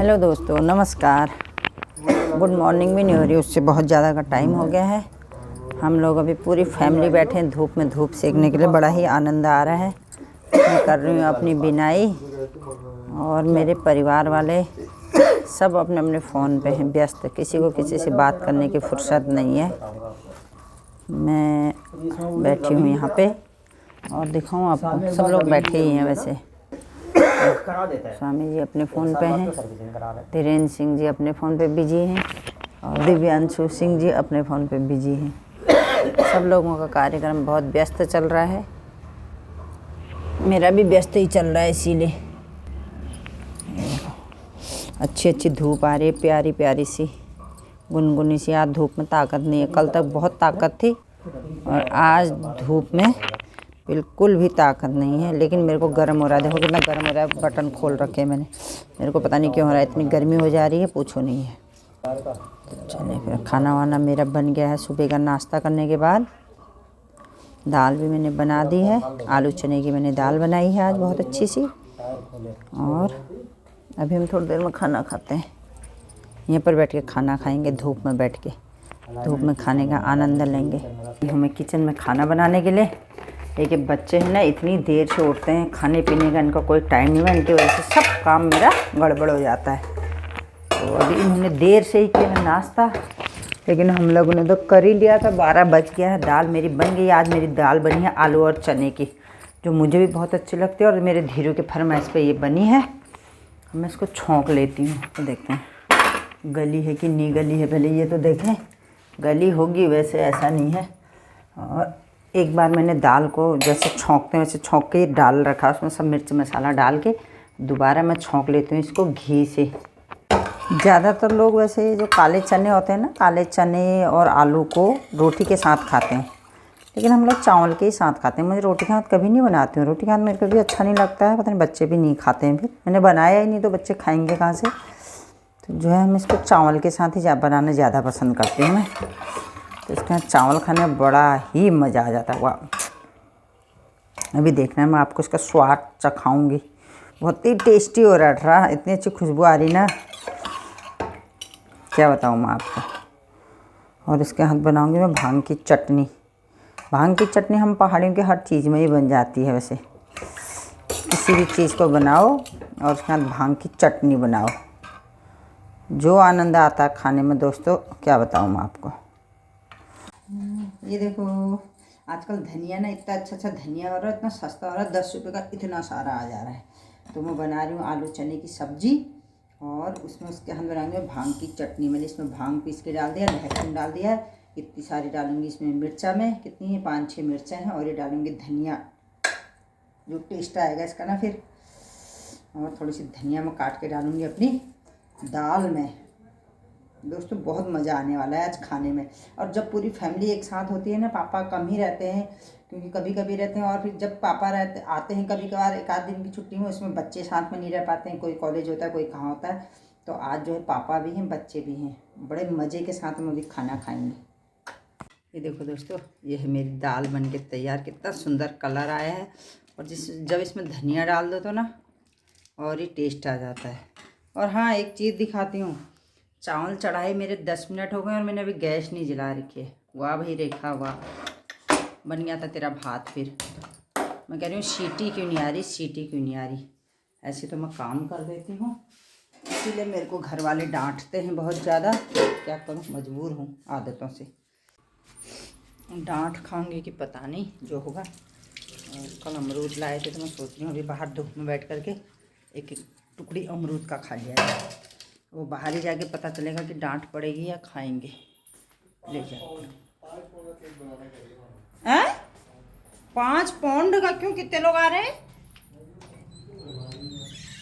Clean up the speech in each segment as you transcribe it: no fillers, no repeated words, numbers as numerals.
Hello दोस्तों, नमस्कार। Good morning भी नहीं हो रही, उससे बहुत ज़्यादा का टाइम हो गया है। हम लोग अभी पूरी फैमिली बैठे हैं धूप में धूप सेकने के लिए। बड़ा ही आनंद आ रहा है। मैं कर रही हूँ अपनी बिनाई और मेरे परिवार वाले सब अपने अपने फ़ोन पे हैं व्यस्त। किसी को किसी से बात करने की फुर्सत नहीं है। मैं बैठी हूँ यहाँ पे और दिखाऊँ आपको, सब लोग बैठे ही हैं। वैसे स्वामी जी अपने फ़ोन पे हैं, धीरेन्द्र सिंह जी अपने फ़ोन पे बिजी हैं और दिव्यांशु सिंह जी अपने फ़ोन पे बिजी हैं। सब लोगों का कार्यक्रम बहुत व्यस्त चल रहा है। मेरा भी व्यस्त ही चल रहा है, इसीलिए अच्छी अच्छी धूप आ रही है, प्यारी प्यारी सी गुनगुनी सी। आज धूप में ताकत नहीं है, कल तक बहुत ताकत थी और आज धूप में बिल्कुल भी ताकत नहीं है। लेकिन मेरे को गर्म हो रहा है, देखो कितना गर्म हो रहा है। बटन खोल रखे हैं मैंने, मेरे को पता नहीं क्यों हो रहा है, इतनी गर्मी हो जा रही है पूछो नहीं है। चलिए फिर खाना वाना मेरा बन गया है। सुबह का नाश्ता करने के बाद दाल भी मैंने बना दी है। आलू चने की मैंने दाल बनाई है आज बहुत अच्छी सी। और अभी हम थोड़ी देर में खाना खाते हैं। यहाँ पर बैठ के खाना खाएंगे, धूप में बैठ के धूप में खाने का आनंद लेंगे। हमें किचन में खाना बनाने के लिए, लेकिन बच्चे हैं ना इतनी देर से उठते हैं, खाने पीने का इनका कोई टाइम नहीं है। इनकी वजह से सब काम मेरा गड़बड़ हो जाता है। तो अभी इन्होंने देर से ही किया नाश्ता, लेकिन हम लोगों ने तो कर ही लिया था। 12 बज गया है। दाल मेरी बन गई। आज मेरी दाल बनी है आलू और चने की, जो मुझे भी बहुत अच्छी लगती है और मेरे धीरू के फरमाइश पे ये बनी है। मैं इसको छौंक लेती हूँ तो देखते हैं गली है कि नहीं गली है। पहले ये तो देखें, गली होगी, वैसे ऐसा नहीं है। और एक बार मैंने दाल को जैसे छौंकते हैं वैसे छौंक के डाल रखा, उसमें सब मिर्च मसाला डाल के दोबारा मैं छौंक लेती हूँ इसको घी से। ज़्यादातर लोग वैसे जो काले चने होते हैं ना, काले चने और आलू को रोटी के साथ खाते हैं, लेकिन हम लोग चावल के ही साथ खाते हैं। मुझे रोटी के साथ कभी नहीं बनाती हूँ। रोटी के साथ मेरे को भी अच्छा नहीं लगता है, पता नहीं बच्चे भी नहीं खाते हैं। फिर मैंने बनाया ही नहीं तो बच्चे खाएँगे कहाँ से। तो जो है हम इसको चावल के साथ ही बनाना ज़्यादा पसंद करती हूँ मैं। तो इसके साथ चावल खाने में बड़ा ही मज़ा आ जाता है। वाह, अभी देखना है, मैं आपको इसका स्वाद चखाऊंगी। बहुत ही टेस्टी हो रहा था, इतनी अच्छी खुशबू आ रही ना, क्या बताऊँ मैं आपको। और इसके साथ बनाऊंगी मैं भांग की चटनी। भांग की चटनी हम पहाड़ियों के हर चीज़ में ही बन जाती है। वैसे किसी भी चीज़ को बनाओ और उसके साथ भांग की चटनी बनाओ, जो आनंद आता है खाने में दोस्तों, क्या बताऊँ मैं आपको। ये देखो आजकल धनिया ना इतना अच्छा धनिया हो रहा है, इतना सस्ता हो रहा है, 10 रुपये का इतना सारा आ जा रहा है। तो मैं बना रही हूँ आलू चने की सब्जी और उसमें उसके हम बनाएंगे भांग की चटनी। मैंने इसमें भांग पीस के डाल दिया, लहसुन डाल दिया, इतनी सारी डालूंगी इसमें। मिर्चा में कितनी है, 5-6 मिर्चें हैं। और ये डालूंगी धनिया, जो टेस्ट आएगा इसका ना फिर। और थोड़ी सी धनिया में काट के डालूंगी अपनी दाल में। दोस्तों बहुत मज़ा आने वाला है आज खाने में। और जब पूरी फैमिली एक साथ होती है ना, पापा कम ही रहते हैं क्योंकि कभी कभी रहते हैं, और फिर जब पापा आते हैं कभी कभार, एक आध दिन की छुट्टी में, उसमें बच्चे साथ में नहीं रह पाते हैं, कोई कॉलेज होता है कोई कहाँ होता है। तो आज जो है पापा भी हैं बच्चे भी हैं, बड़े मज़े के साथ हम अभी खाना खाएँगे। ये देखो दोस्तों, ये है मेरी दाल बन के तैयार। कितना सुंदर कलर आया है। और जब इसमें धनिया डाल दो तो ना और ही टेस्ट आ जाता है। और हाँ, एक चीज़ दिखाती हूँ, चावल चढ़ाए मेरे 10 मिनट हो गए और मैंने अभी गैस नहीं जला रखी है। वाह भाई रेखा वाह, बन गया था तेरा भात। फिर मैं कह रही हूँ सीटी क्यों नहीं आ रही, सीटी क्यों नहीं आ रही। ऐसे तो मैं काम कर देती हूँ, इसीलिए मेरे को घर वाले डांटते हैं बहुत ज़्यादा। क्या करूँ, मजबूर हूँ आदतों से। डांट खाऊंगी कि पता नहीं जो होगा। कल अमरूद लाए थे तो मैं सोच रही हूँ अभी बाहर धूप में बैठ करके एक एक टुकड़ी अमरूद का खा लिया जाए। वो बाहर ही जाके पता चलेगा कि डांट पड़ेगी या खाएंगे। ले जाते हैं 5 पाउंड का। क्यों, कितने लोग आ रहे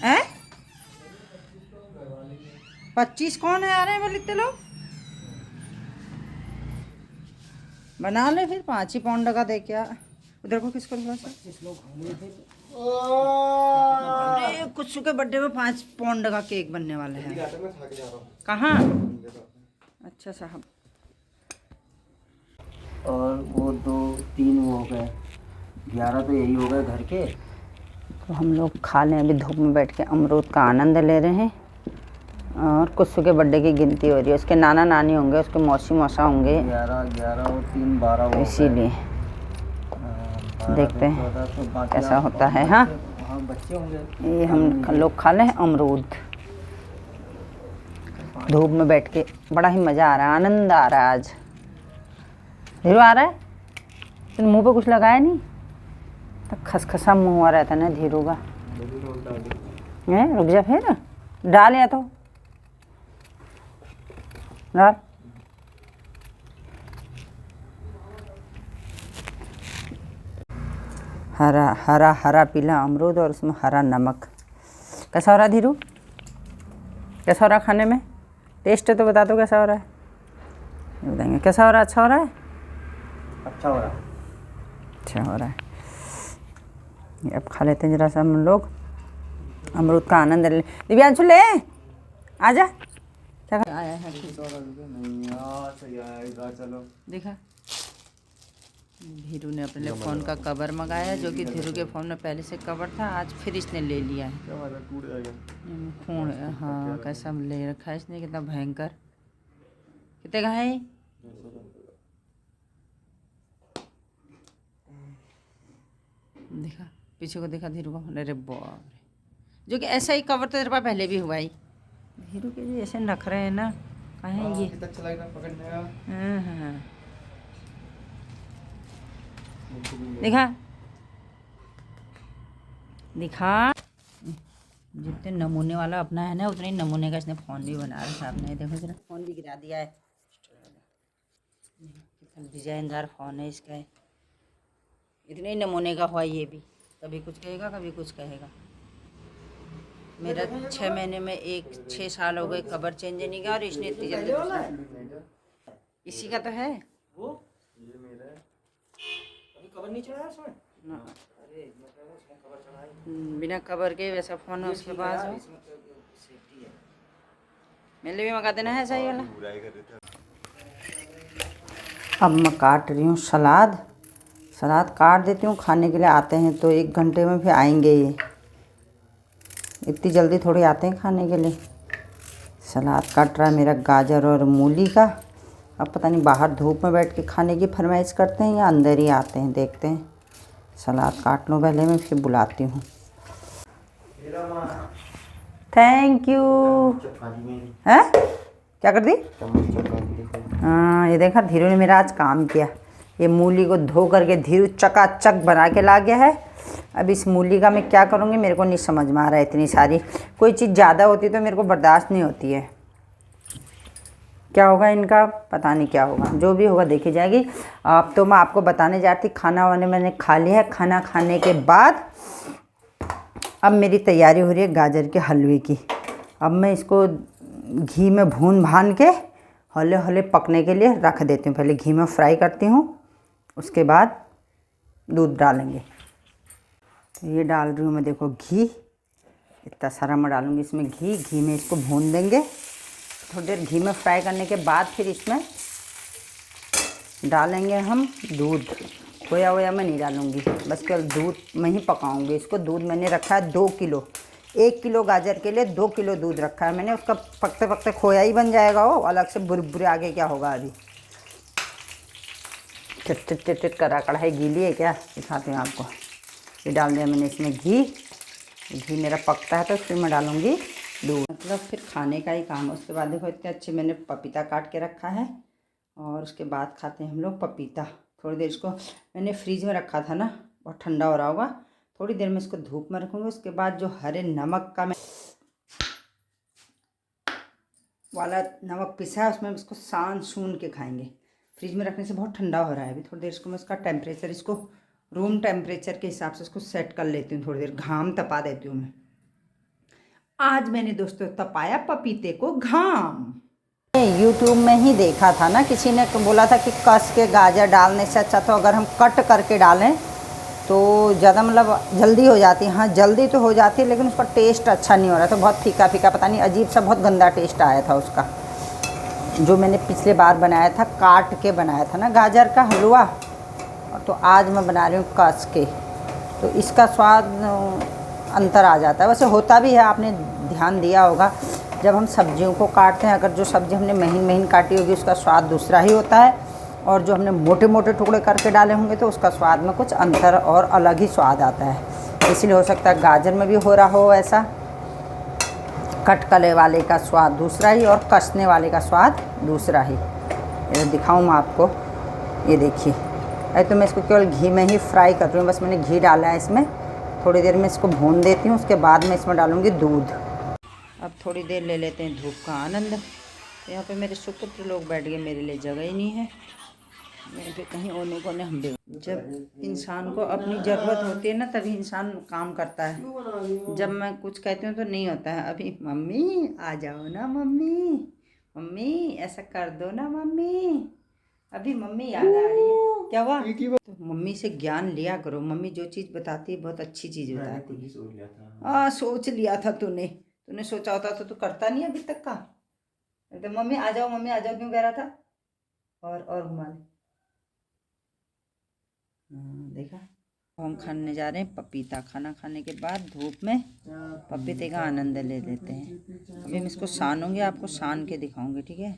हैं? 25 कौन है आ रहे हैं बोले इतने लोग? बना ले फिर 5 ही पाउंड का दे। क्या उधर को किसको थोड़ा सा कुछ के बर्थडे में 5 पाउंड का केक बनने वाला है। कहाँ? अच्छा साहब। और वो 2-3 वो हो गए, 11 तो यही हो गए घर के। तो हम लोग खा लें, अभी धूप में बैठ के अमरूद का आनंद ले रहे हैं। और कुस्सू के बर्थडे की गिनती हो रही है। उसके नाना नानी होंगे, उसके मौसी मौसा होंगे, 11 और 3 12 इसीलिए देखते हैं कैसा होता है। हाँ बच्चे होंगे। ये हम लोग खा लें अमरूद, धूप में बैठ के बड़ा ही मज़ा आ रहा है, आनंद आ रहा है। आज धीरू आ रहा है, तुम मुंह पे कुछ लगाया नहीं तो खसखसा मुंह आ रहता ना धीरू का। रुक जा, फिर डाल या तो डाल। हरा हरा हरा पीला अमरूद और उसमें हरा नमक। कैसा हो रहा है धीरू, कैसा हो रहा है खाने में? टेस्ट तो बता दो कैसा हो रहा है, ये बताएंगे कैसा हो रहा है। अच्छा हो रहा है, अच्छा हो रहा है, अच्छा हो रहा है। ये अब खा लेते हैं जरा सा हम लोग, अमरूद का आनंद ले। दिव्यांशु ले आजा, क्या आया है चलो देखा। धीरू ने अपने लिए फ़ोन का कवर मंगाया, जो कि धीरू के फ़ोन में पहले से कवर था, आज फिर इसने ले लिया है। फ़ोन हाँ कैसा ले रखा है इसने, कितना भयंकर। कितने का है? देखा पीछे को, देखा धीरू को। अरे बाप रे, जो कि ऐसा ही कवर तो तेरे पास पहले भी हुआ ही। धीरू के जी ऐसे नख रहे हैं ना, कहाँ ये अच्छा लग रहा पकड़ने का। हाँ दिखा दिखा। जितने नमूने वाला अपना है ना, उतने ही नमूने का इसने फ़ोन भी बना रखा है। देखो जरा, फ़ोन भी गिरा दिया है। कितना डिजाइनदार फ़ोन है इसका, इतने ही नमूने का हुआ ये भी। कभी कुछ कहेगा, कभी कुछ कहेगा। मेरा 6 महीने में 6 साल हो गए कवर चेंज नहीं किया, और इसने इतनी जल्दी इसी का तो है वो। ये मेरा है, अभी कवर नहीं चढ़ाया इसमें ना। अरे इसमें कवर चढ़ाया बिना कवर के वैसा फ़ोन है उसके पास हो। मेरे भी मंगा देना है सही वाला। अब मैं काट रही हूँ सलाद। सलाद काट देती हूँ, खाने के लिए आते हैं तो 1 घंटे में फिर आएंगे। ये इतनी जल्दी थोड़ी आते हैं खाने के लिए। सलाद काट रहा है मेरा गाजर और मूली का। अब पता नहीं बाहर धूप में बैठ के खाने की फरमाइश करते हैं या अंदर ही आते हैं, देखते हैं। सलाद काट लूँ पहले, मैं फिर बुलाती हूँ। Thank you. हैं क्या कर दी? हाँ ये देखा, धीरू ने मेरा आज काम किया। ये मूली को धो करके धीरू चकाचक बना के ला गया है। अब इस मूली का मैं क्या करूँगी, मेरे को नहीं समझ में आ रहा है। इतनी सारी कोई चीज़ ज़्यादा होती तो मेरे को बर्दाश्त नहीं होती है। क्या होगा इनका पता नहीं क्या होगा, जो भी होगा देखी जाएगी। अब तो मैं आपको बताने जाती, खाना वाने मैंने खा लिया है। खाना खाने के बाद अब मेरी तैयारी हो रही है गाजर के हलवे की। अब मैं इसको घी में भून भान के हौले हौले पकने के लिए रख देती हूँ। पहले घी में फ्राई करती हूँ, उसके बाद दूध डालेंगे। तो ये डाल रही हूँ मैं, देखो घी इतना सारा मैं डालूँगी इसमें। घी में इसको भून देंगे थोड़ी देर। घी में फ्राई करने के बाद फिर इसमें डालेंगे हम दूध। खोया वोया मैं नहीं डालूँगी, बस केवल दूध में ही पकाऊँगी इसको। दूध मैंने रखा है 2 किलो। 1 किलो गाजर के लिए 2 किलो दूध रखा है मैंने। उसका पकते पकते खोया ही बन जाएगा वो, अलग से बुरबुरे आगे क्या होगा। अभी चिट चिट चिट करा, कढ़ाई गीली है क्या, दिखाती हूँ आपको। ये डाल दिया मैंने इसमें घी। घी मेरा पकता है तो फिर मैं डालूँगी दूध। मतलब फिर खाने का ही काम है। उसके बाद देखो इतने अच्छे मैंने पपीता काट के रखा है, और उसके बाद खाते हैं हम लोग पपीता। थोड़ी देर इसको मैंने फ्रीज में रखा था ना, बहुत ठंडा हो रहा होगा। थोड़ी देर में इसको धूप में रखूँगी। उसके बाद जो हरे नमक का मैं वाला नमक पिसा है, उसमें इसको सान सून के खाएंगे। फ्रिज में रखने से बहुत ठंडा हो रहा है। अभी थोड़ी देर इसको मैं इसका टेम्परेचर, इसको रूम टेम्परेचर के हिसाब से इसको सेट कर लेती हूँ। थोड़ी देर घाम तपा देती हूँ मैं। आज मैंने दोस्तों तपाया पपीते को घाम। YouTube में ही देखा था ना, किसी ने बोला था कि कस के गाजर डालने से अच्छा तो अगर हम कट करके डालें तो ज़्यादा मतलब जल्दी हो जाती है। हाँ जल्दी तो हो जाती है, लेकिन उसका टेस्ट अच्छा नहीं हो रहा था। बहुत फीका फीका, पता नहीं अजीब सा, बहुत गंदा टेस्ट आया था उसका। जो मैंने पिछले बार बनाया था, काट के बनाया था ना गाजर का हलवा, तो आज मैं बना रही हूँ कस के। तो इसका स्वाद अंतर आ जाता है। वैसे होता भी है, आपने ध्यान दिया होगा। जब हम सब्जियों को काटते हैं, अगर जो सब्ज़ी हमने महीन महीन काटी होगी उसका स्वाद दूसरा ही होता है, और जो हमने मोटे मोटे टुकड़े करके डाले होंगे तो उसका स्वाद में कुछ अंतर और अलग ही स्वाद आता है। इसलिए हो सकता है गाजर में भी हो रहा हो ऐसा, कटकले वाले का स्वाद दूसरा ही और कसने वाले का स्वाद दूसरा ही। ये दिखाऊँ मैं आपको, ये देखिए। अरे तो मैं इसको केवल घी में ही फ्राई कर रही हूँ, बस मैंने घी डाला है इसमें। थोड़ी देर में इसको भून देती हूँ, उसके बाद में इसमें डालूँगी दूध। अब थोड़ी देर ले लेते हैं धूप का आनंद। यहाँ पे मेरे सुपुत्र लोग बैठ गए, मेरे लिए जगह ही नहीं है। यहाँ पे कहीं ओने कोने हम भी। जब इंसान को अपनी ज़रूरत होती है ना, तभी इंसान काम करता है। जब मैं कुछ कहती हूँ तो नहीं होता है। अभी मम्मी आ जाओ ना, मम्मी मम्मी ऐसा कर दो ना मम्मी, अभी मम्मी याद आ रही है। क्या हुआ? तो मम्मी से ज्ञान लिया करो, मम्मी जो चीज़ बताती है बहुत अच्छी चीज़ बताती है। सोच लिया था तूने सोचा होता तो तू करता नहीं अभी तक का। तो मम्मी आ जाओ क्यों कह रहा था? और घुमा ले। देखा, हम खाने जा रहे हैं पपीता। खाना खाने के बाद धूप में पपीते का आनंद ले लेते हैं। अभी मैं इसको सानूंगी, आपको सान के दिखाऊंगी, ठीक है?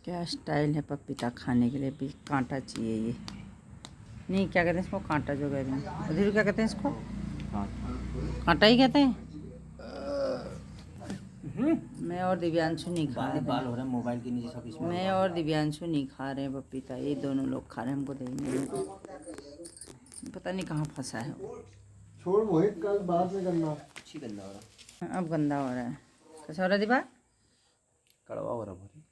क्या स्टाइल है पपीता खाने के लिए भी। कांटा चाहिए ये, नहीं क्या कहते हैं इसको, कांटा जो कहते हैं। उधर क्या कहते हैं इसको? कांटा ही कहते हैं। मैं और दिव्यांशु नहीं खा रहे। बाल हो रहे हैं मोबाइल के नीचे सब इसमें। मैं और दिव्यांशु नहीं खा रहे हैं पपीता, ये दोनों लोग खा रहे हैं। हमको देंगे, पता नहीं कहाँ फंसा है। छोड़ मोहित, कल बाद में करना। अच्छी गंदा हो रहा, अब गंदा हो रहा है। कैसा हो रहा है दिबा? कड़वा हो रहा भाई।